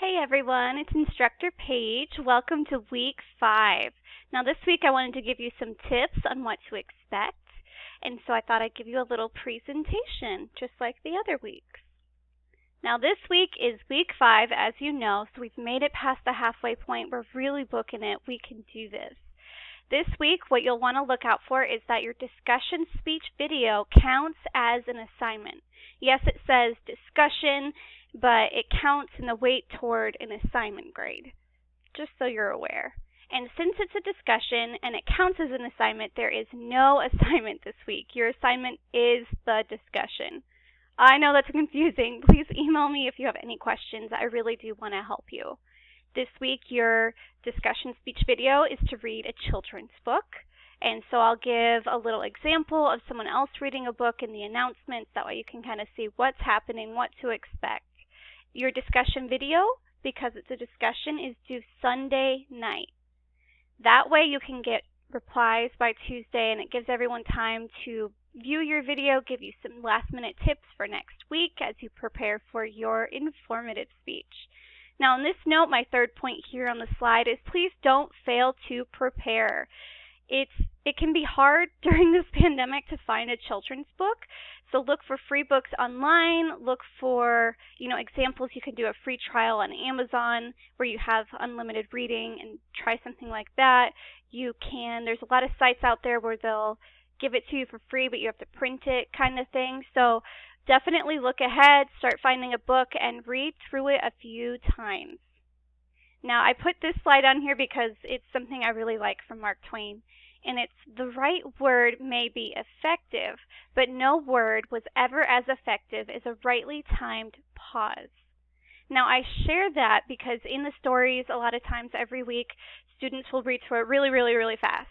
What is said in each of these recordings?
Hey everyone, it's Instructor Paige. Welcome to week 5. Now this week I wanted to give you some tips on what to expect, and so I thought I'd give you a little presentation, just like the other weeks. Now this week is week 5, as you know, so we've made it past the halfway point. We're really booking it. We can do this. This week, what you'll want to look out for is that your discussion speech video counts as an assignment. Yes, it says discussion, but it counts in the weight toward an assignment grade, just so you're aware. And since it's a discussion and it counts as an assignment, there is no assignment this week. Your assignment is the discussion. I know that's confusing. Please email me if you have any questions. I really do want to help you. This week, your discussion speech video is to read a children's book. And so I'll give a little example of someone else reading a book in the announcements. That way you can kind of see what's happening, what to expect. Your discussion video, because it's a discussion, is due Sunday night. That way you can get replies by Tuesday, and it gives everyone time to view your video, give you some last-minute tips for next week as you prepare for your informative speech. Now, on this note, my third point here on the slide is please don't fail to prepare. It can be hard during this pandemic to find a children's book, so look for free books online. Look for, examples. You can do a free trial on Amazon where you have unlimited reading and try something like that. There's a lot of sites out there where they'll give it to you for free, but you have to print it kind of thing. So definitely look ahead, start finding a book, and read through it a few times. Now, I put this slide on here because it's something I really like from Mark Twain, and it's the right word may be effective, but no word was ever as effective as a rightly timed pause. Now, I share that because in the stories, a lot of times every week, students will read through it really, really, really fast.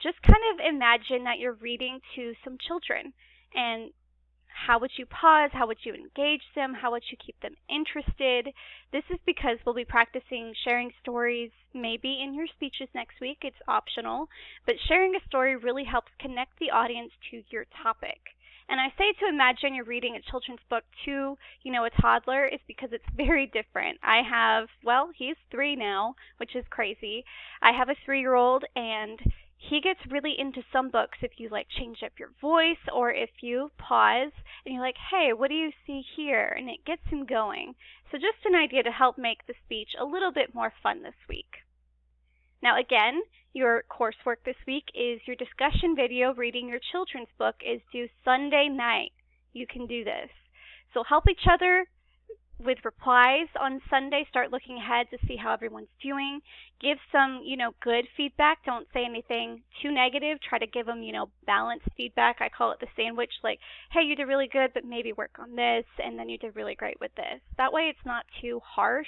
Just kind of imagine that you're reading to some children, and how would you pause? How would you engage them? How would you keep them interested? This is because we'll be practicing sharing stories maybe in your speeches next week. It's optional, but sharing a story really helps connect the audience to your topic. And I say to imagine you're reading a children's book to, a toddler is because it's very different. He's 3 now, which is crazy. I have a 3-year-old, and he gets really into some books if you change up your voice, or if you pause and you're like, hey, what do you see here? And it gets him going. So just an idea to help make the speech a little bit more fun this week. Now again, your coursework this week is your discussion video reading your children's book is due Sunday night. You can do this. So help each other with replies on Sunday. Start looking ahead to see how everyone's doing. Give some, good feedback. Don't say anything too negative. Try to give them, balanced feedback. I call it the sandwich, like, hey, you did really good, but maybe work on this, and then you did really great with this. That way it's not too harsh,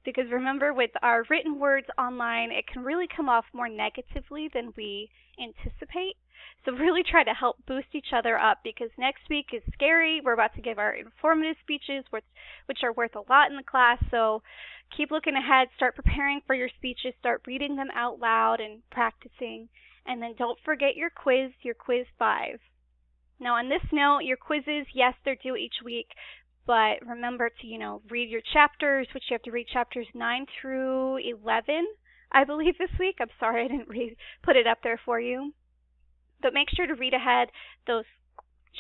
because remember, with our written words online, it can really come off more negatively than we anticipate. So really try to help boost each other up, because next week is scary. We're about to give our informative speeches, which are worth a lot in the class. So keep looking ahead, start preparing for your speeches, start reading them out loud and practicing. And then don't forget your quiz 5. Now on this note, your quizzes, yes, they're due each week, but remember to, read your chapters, which you have to read chapters 9 through 11, I believe, this week. I'm sorry I didn't put it up there for you. But make sure to read ahead those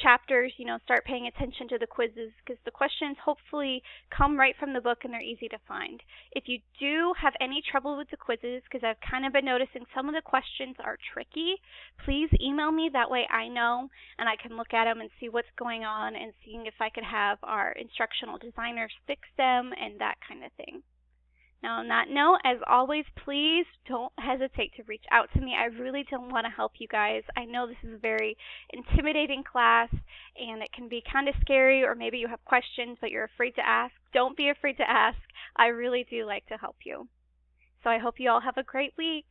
chapters, start paying attention to the quizzes, because the questions hopefully come right from the book and they're easy to find. If you do have any trouble with the quizzes, because I've kind of been noticing some of the questions are tricky, please email me. That way I know, and I can look at them and see what's going on and seeing if I could have our instructional designers fix them and that kind of thing. Now, on that note, as always, please don't hesitate to reach out to me. I really don't want to help you guys. I know this is a very intimidating class, and it can be kind of scary, or maybe you have questions, but you're afraid to ask. Don't be afraid to ask. I really do like to help you. So I hope you all have a great week.